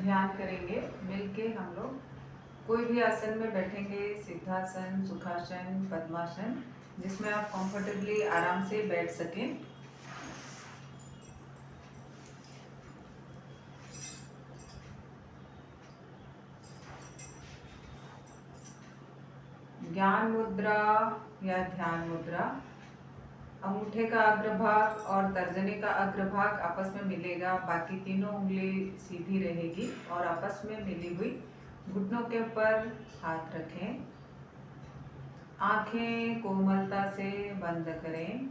ध्यान करेंगे मिलके हम लोग। कोई भी आसन में बैठेंगे, सिद्धासन, सुखासन, पद्मासन, जिसमें आप कंफर्टेबली आराम से बैठ सकें। ज्ञान मुद्रा या ध्यान मुद्रा। अंगूठे का अग्रभाग और तर्जनी का अग्रभाग आपस में मिलेगा, बाकी तीनों उंगली सीधी रहेगी और आपस में मिली हुई घुटनों के ऊपर हाथ रखें। आंखें कोमलता से बंद करें।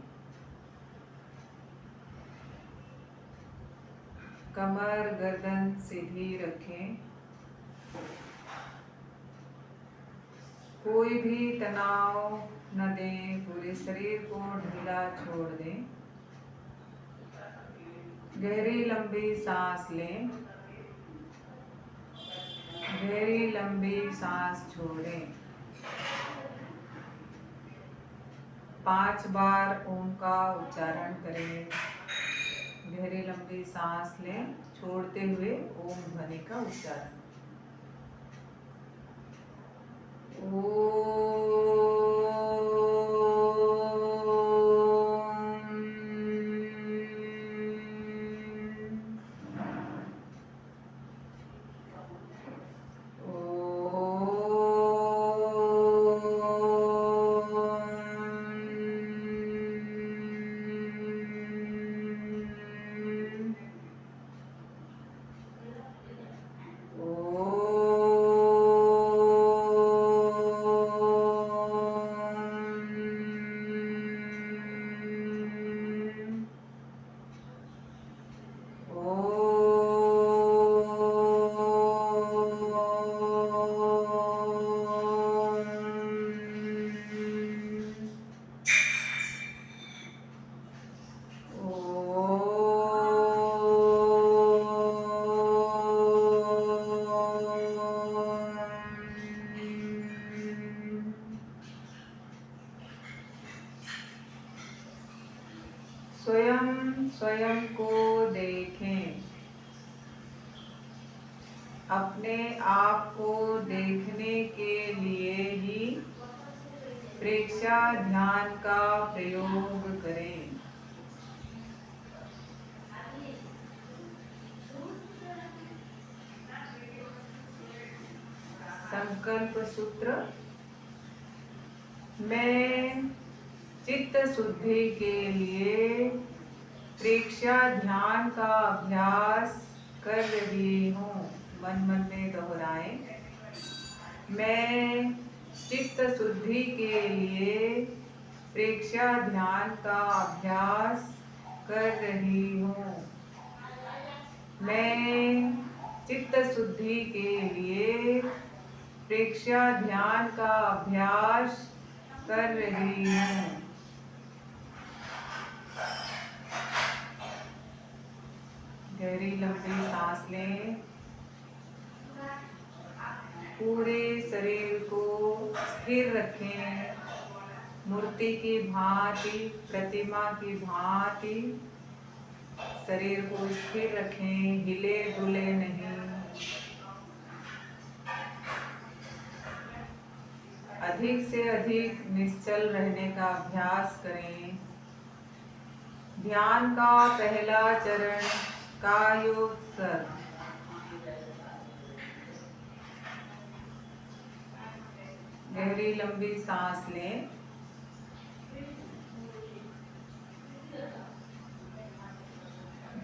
कमर गर्दन सीधी रखें। कोई भी तनाव न दें, पूरे शरीर को ढीला छोड़ दें। गहरी लंबी सांस लें, गहरी लंबी सांस छोड़ें। 5 बार ओम का उच्चारण करें। गहरी लंबी सांस लें, छोड़ते हुए ओम ध्वनि का उच्चारण। स्वयं को देखें। अपने आप को देखने के लिए ही प्रेक्षा ध्यान का प्रयोग करें। संकल्प सूत्र। मैं चित्त शुद्धि के लिए प्रेक्षा ध्यान का अभ्यास कर रही हूँ। मन मन में दोहराएं। मैं चित्त शुद्धि के लिए प्रेक्षा ध्यान का अभ्यास कर रही हूँ। मैं चित्त शुद्धि के लिए प्रेक्षा ध्यान का अभ्यास कर रही हूँ। गहरी लंबी सांस लें। पूरे शरीर को स्थिर रखें, मूर्ति की भांति, प्रतिमा की भांति शरीर को स्थिर रखें, हिले डुले नहीं। अधिक से अधिक निश्चल रहने का अभ्यास करें। ध्यान का पहला चरण कायोत्सर्ग। गहरी लंबी सांस लें।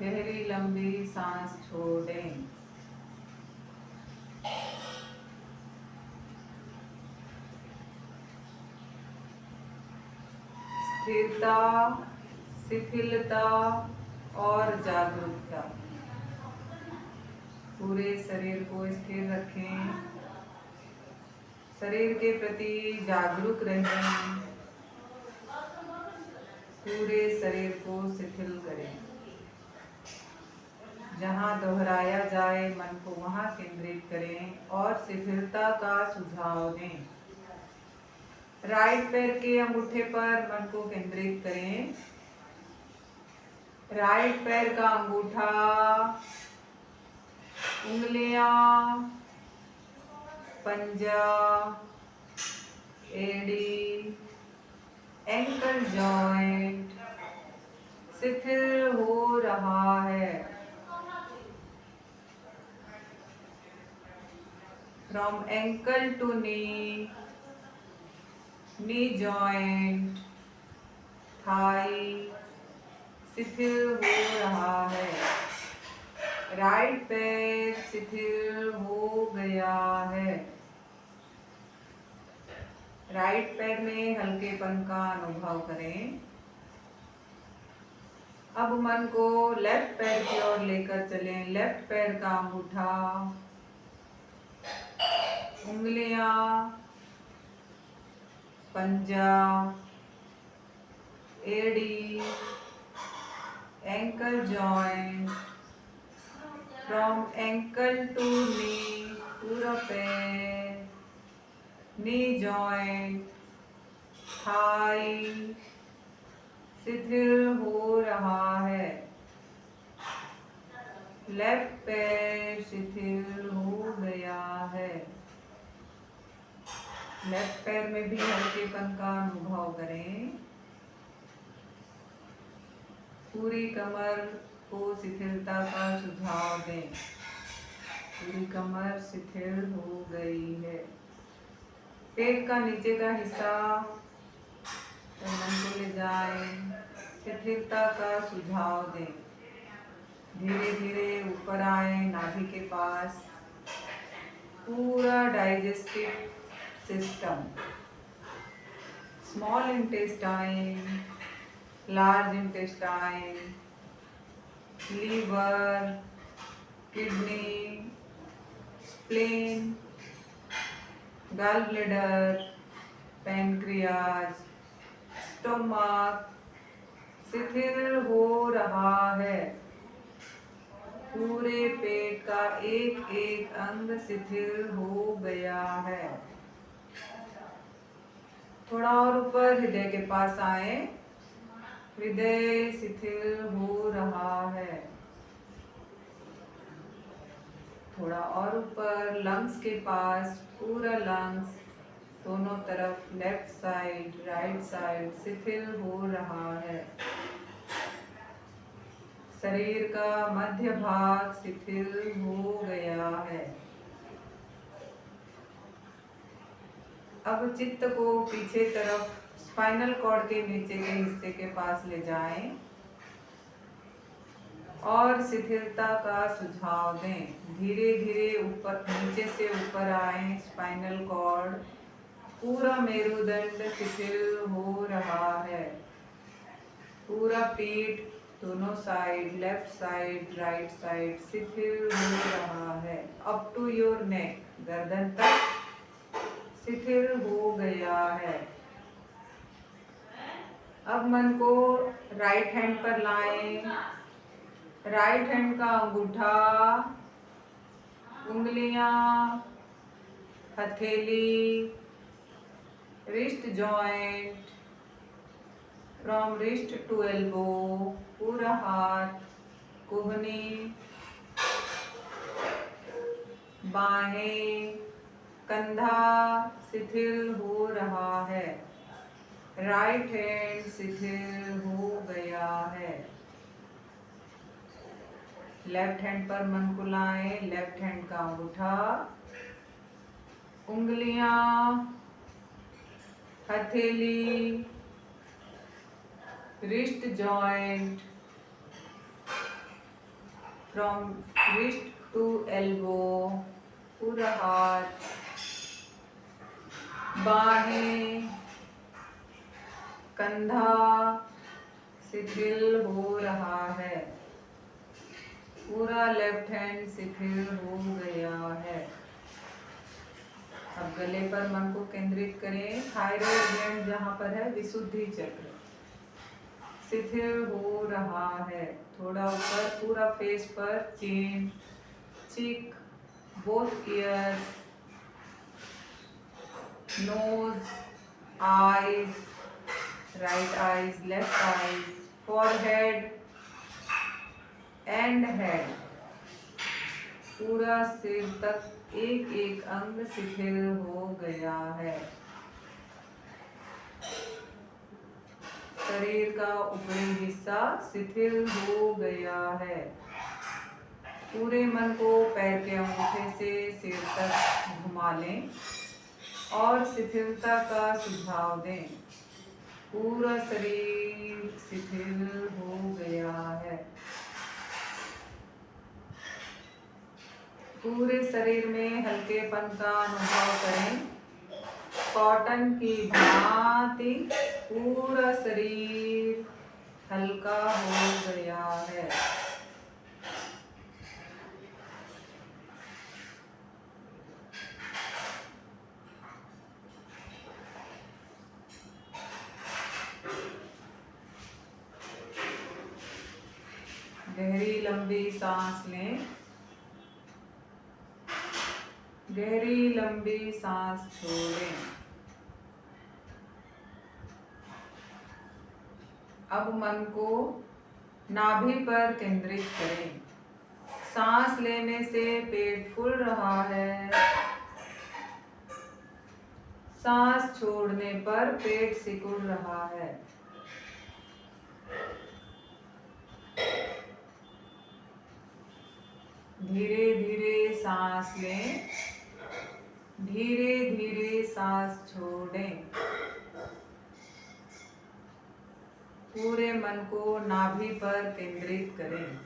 गहरी लंबी सांस छोड़ें। स्थिरता, शिथिलता और जागरूकता। पूरे शरीर को स्थिर रखें, शरीर के प्रति जागरूक रहें। पूरे शरीर को शिथिल करें। जहाँ दोहराया जाए मन को वहाँ केंद्रित करें और शिथिलता का सुझाव दें। राइट पैर के अंगूठे पर मन को केंद्रित करें। राइट पैर का अंगूठा उंगलियां, पंजा, एड़ी, एंकल जॉइंट शिथिल हो रहा है। From ankle to knee joint, thigh शिथिल हो रहा है। राइट पैर शिथिल हो गया है। राइट पैर में हल्केपन का अनुभव करें। अब मन को लेफ्ट पैर की ओर लेकर चलें। लेफ्ट पैर का अंगूठा, उंगलियां, पंजा, एड़ी, ankle joint, from ankle to knee पूरा पैर, नी जॉइंट, थाई शिथिल हो रहा है। लेफ्ट पैर शिथिल हो गया है। लेफ्ट पैर में भी हल्केपन का अनुभव करें। पूरी कमर को शिथिलता का सुझाव दें। पूरी कमर शिथिल हो गई है। पेट का नीचे का हिस्सा मन को ले जाएं। शिथिलता का सुझाव दें। धीरे धीरे ऊपर आए नाभि के पास। पूरा digestive system, small intestine, large intestine, liver, kidney, spleen, gall bladder, pancreas, stomach शिथिल हो रहा है। पूरे पेट का एक एक अंग शिथिल हो गया है। थोड़ा और ऊपर हृदय के पास आए। हृदय शिथिल हो रहा है। थोड़ा और ऊपर लंग्स के पास, पूरा लंग्स दोनों तरफ, लेफ्ट साइड राइट साइड शिथिल हो रहा है। शरीर का मध्य भाग शिथिल हो गया है। अब चित्त को पीछे तरफ स्पाइनल कॉर्ड के नीचे के हिस्से के पास ले जाएं और शिथिलता का सुझाव दें। धीरे धीरे ऊपर, नीचे से ऊपर आए। स्पाइनल कॉर्ड, पूरा मेरुदंड शिथिल हो रहा है। पूरा पीठ दोनों side, left side right side शिथिल हो रहा है। अप टू योर नेक, गर्दन तक शिथिल हो गया है। अब मन को राइट हैंड पर लाएं। राइट हैंड का अंगूठा, उंगलियां, हथेली, wrist joint, from wrist to elbow, पूरा हाथ, कोहनी, बाहें, कंधा शिथिल हो रहा है। राइट हैंड शिथिल हो गया है। लेफ्ट हैंड पर मन को लाएं। लेफ्ट हैंड का अंगूठा, उंगलियां, हथेली, wrist joint, from wrist to elbow, पूरा हाथ, बाहें, कंधा शिथिल हो रहा है। पूरा लेफ्ट हैंड शिथिल हो गया है। अब गले पर मन को केंद्रित करें। थायराइड ग्लैंड जहाँ पर है, विशुद्धि चक्र शिथिल हो रहा है। थोड़ा ऊपर, पूरा फेस पर, chin, cheek, both ears, nose, eyes, right eyes, left eyes, forehead and head पूरा सिर तक एक एक अंग शिथिल हो गया है। शरीर का ऊपरी हिस्सा शिथिल हो गया है। पूरे मन को पैर के अंगूठे से सिर तक घुमा लें और शिथिलता का सुझाव दें। पूरा शरीर शिथिल हो गया है। पूरे शरीर में हल्केपन का अनुभव करें। कॉटन की भांति पूरा शरीर हल्का हो गया है। गहरी लंबी सांस लें। गहरी लंबी सांस छोड़ें। अब मन को नाभि पर केंद्रित करें। सांस लेने से पेट फूल रहा है। सांस छोड़ने पर पेट सिकुड़ रहा है। धीरे धीरे सांस लें। धीरे धीरे सांस छोड़ें। पूरे मन को नाभि पर केंद्रित करें।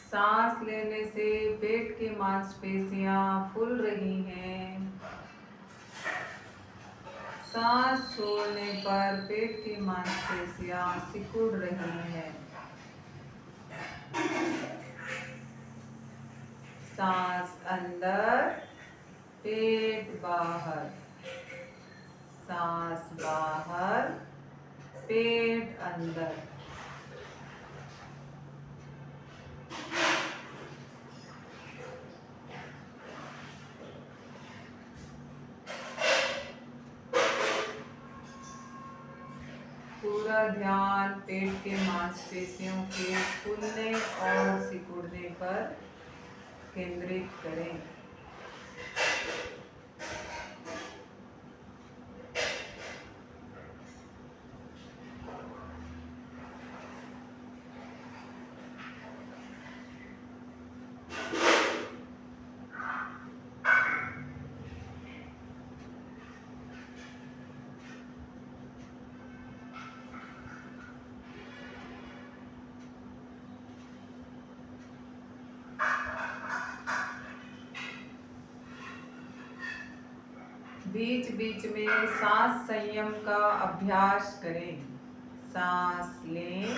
सांस लेने से पेट की मांसपेशियां फूल रही हैं। सांस छोड़ने पर पेट की मांसपेशियां सिकुड़ रही हैं। सांस अंदर, पेट बाहर। सांस बाहर, पेट अंदर। पूरा ध्यान पेट के मांसपेशियों के फूलने और सिकुड़ने पर केंद्रित करें। बीच बीच में सांस संयम का अभ्यास करें। सांस लें,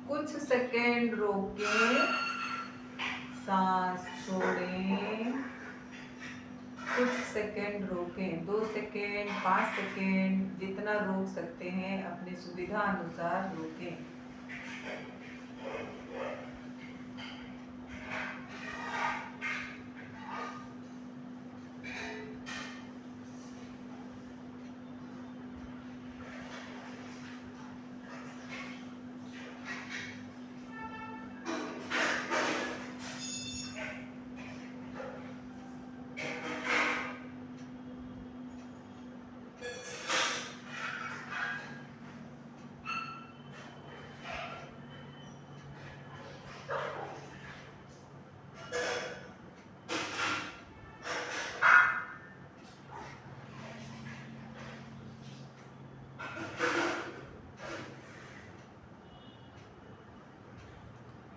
कुछ सेकेंड रोकें, सांस छोड़ें, कुछ सेकेंड रोकें, 2 सेकेंड, 5 सेकेंड, जितना रोक सकते हैं अपनी सुविधा अनुसार रोकें।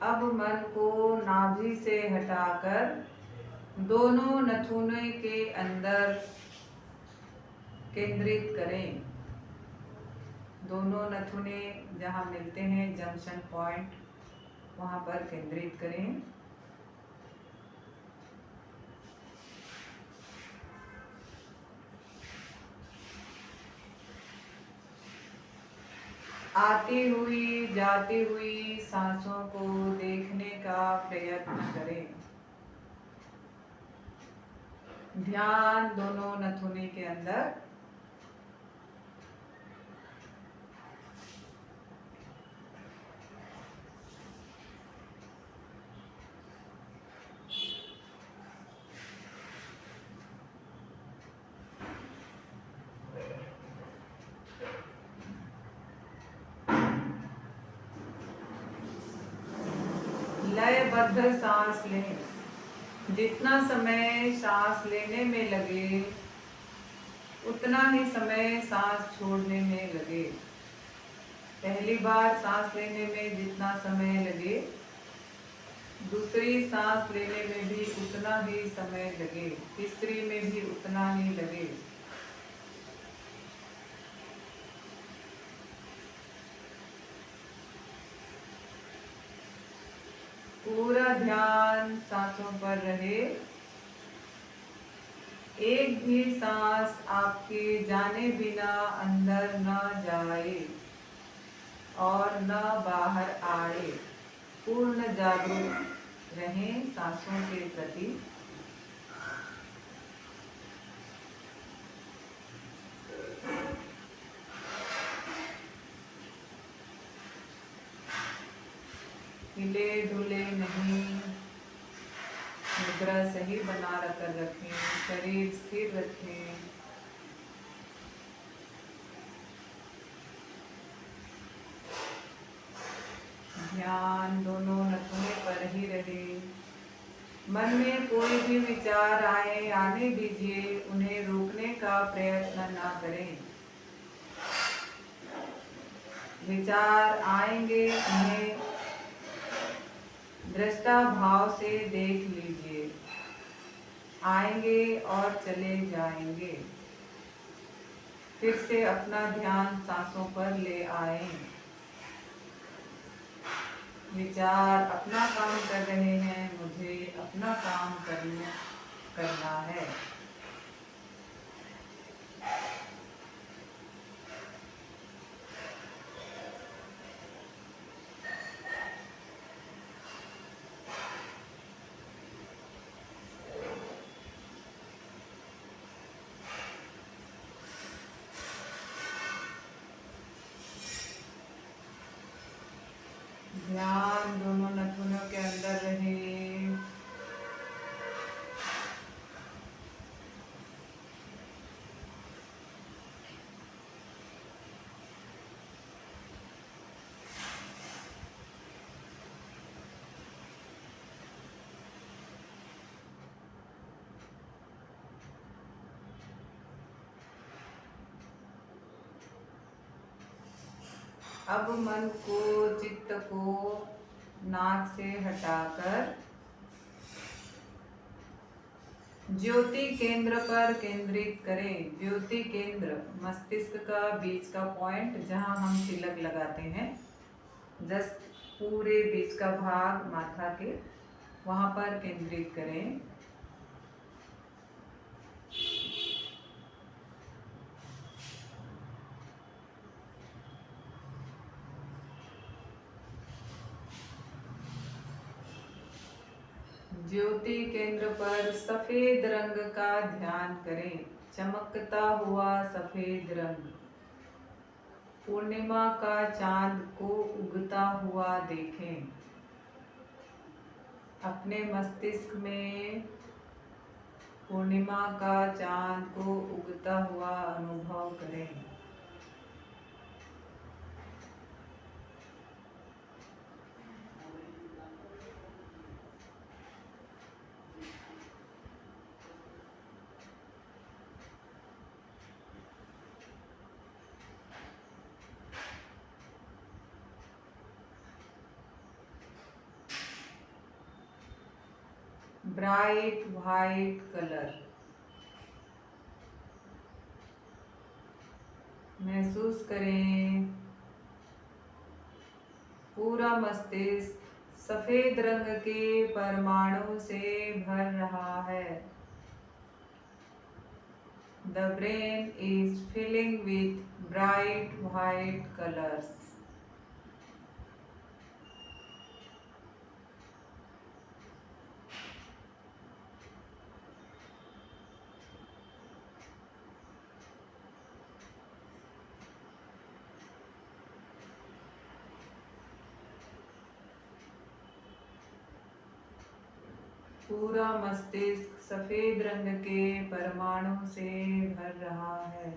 अब मन को नाभि से हटाकर दोनों नथुने के अंदर केंद्रित करें। दोनों नथुने जहाँ मिलते हैं जंक्शन पॉइंट, वहाँ पर केंद्रित करें। आती हुई जाती हुई सांसों को देखने का प्रयत्न करें। ध्यान दोनों नथुने के अंदर लयबद्ध सांस लें। जितना समय सांस लेने में लगे उतना ही समय सांस छोड़ने में लगे। पहली बार सांस लेने में जितना समय लगे दूसरी सांस लेने में भी उतना ही समय लगे, तीसरी में भी उतना ही लगे। पूरा ध्यान सांसों पर रहे। एक भी सांस आपके जाने बिना अंदर न जाए और न बाहर आए। पूर्ण जागरूक रहें सांसों के प्रति। हिले डुले नहीं, मुद्रा सही बना कर रखें, शरीर स्थिर रखें। ध्यान दोनों नथुने पर ही रहे। मन में कोई भी विचार आए आने दीजिए, उन्हें रोकने का प्रयत्न ना करें। विचार आएंगे, उन्हें दृष्टा भाव से देख लीजिए। आएंगे और चले जाएंगे। फिर से अपना ध्यान सांसों पर ले आए। विचार अपना काम कर रहे हैं, मुझे अपना काम करना है। ध्यान दोनों नथुनों के अंदर रहे। अब मन को, चित्त को नाक से हटाकर ज्योति केंद्र पर केंद्रित करें। ज्योति केंद्र मस्तिष्क का बीच का पॉइंट, जहां हम तिलक लगाते हैं, जस्ट पूरे बीच का भाग माथा के, वहां पर केंद्रित करें। ज्योति केंद्र पर सफेद रंग का ध्यान करें। चमकता हुआ सफेद रंग। पूर्णिमा का चांद को उगता हुआ देखें। अपने मस्तिष्क में पूर्णिमा का चांद को उगता हुआ अनुभव करें। ब्राइट वाइट कलर महसूस करें। पूरा मस्तिष्क सफेद रंग के परमाणु से भर रहा है। The brain is filling with bright white colors. पूरा मस्तिष्क सफेद रंग के परमाणु से भर रहा है।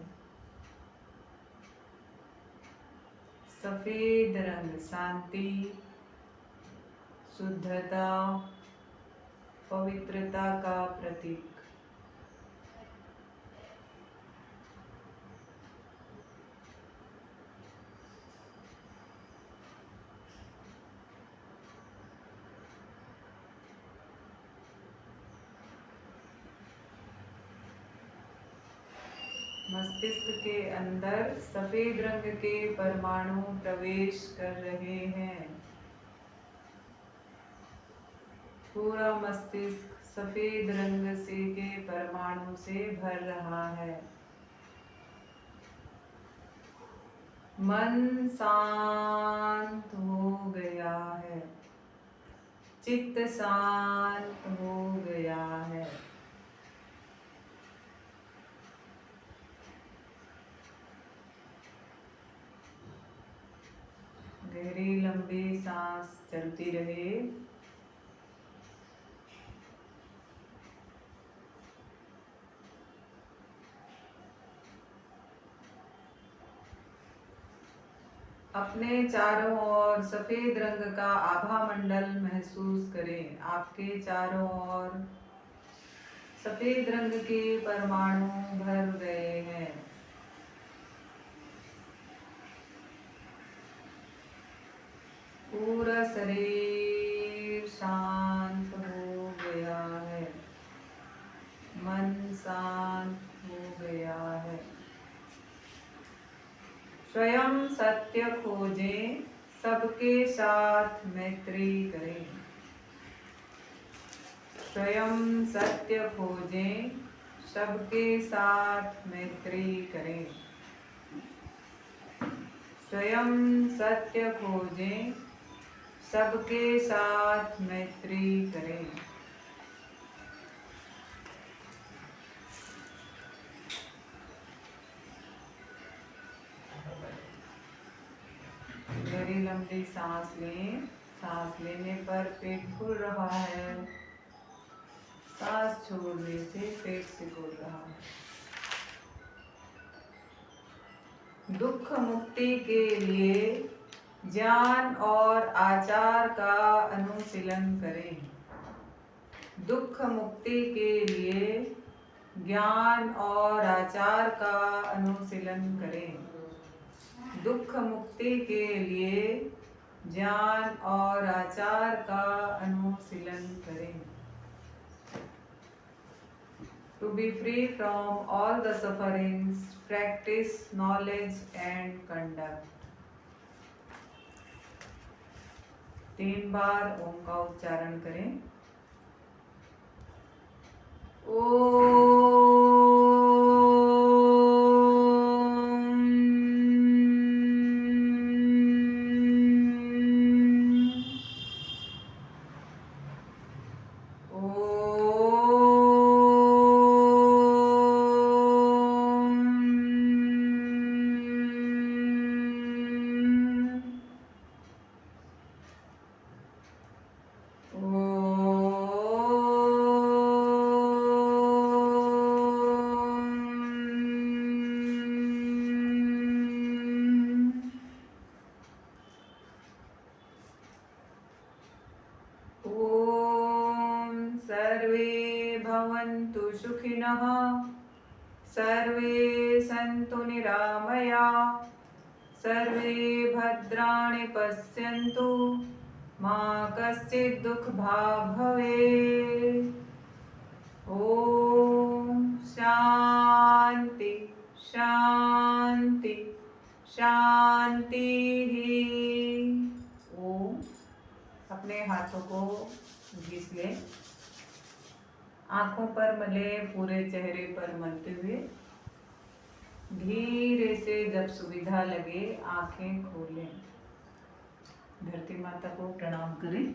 सफेद रंग शांति, शुद्धता, पवित्रता का प्रतीक। मस्तिष्क के अंदर सफेद रंग के परमाणु प्रवेश कर रहे हैं। पूरा मस्तिष्क सफेद रंग से के परमाणु से भर रहा है। मन शांत हो गया है, चित्त शांत हो गया है। गहरी लंबी सांस चलती रहे। अपने चारों ओर सफेद रंग का आभा मंडल महसूस करें। आपके चारों ओर सफेद रंग के परमाणु भर गए हैं। पूरा शरीर शांत हो गया है, मन शांत हो गया है। स्वयं सत्य खोजें, सबके साथ मैत्री करें। स्वयं सत्य खोजें, सबके साथ मैत्री करें। स्वयं सत्य खोजें, सबके साथ मैत्री करें। गहरी लंबी सांस लें। सांस लेने पर पेट फूल रहा है, सांस छोड़ने से पेट सिकुड़ रहा है। दुख मुक्ति के लिए ज्ञान और आचार का अनुशीलन करें। दुख मुक्ति के लिए ज्ञान और आचार का अनुशीलन करें। दुख मुक्ति के लिए ज्ञान और आचार का अनुशीलन करें। To be free from all the sufferings, practice knowledge and conduct. 3 बार ओम का उच्चारण करें। ओम। भवन्तु सुखिनः, सर्वे सन्तु निरामयाः, सर्वे भद्राणि पश्यन्तु, मा कश्चित् दुःखभाग् भवेत्। ओम शांति शांति शांति। ओम। अपने हाथों को घिस लें, आंखों पर मले, पूरे चेहरे पर मलते हुए धीरे से जब सुविधा लगे आंखें खोलें। धरती माता को प्रणाम करें।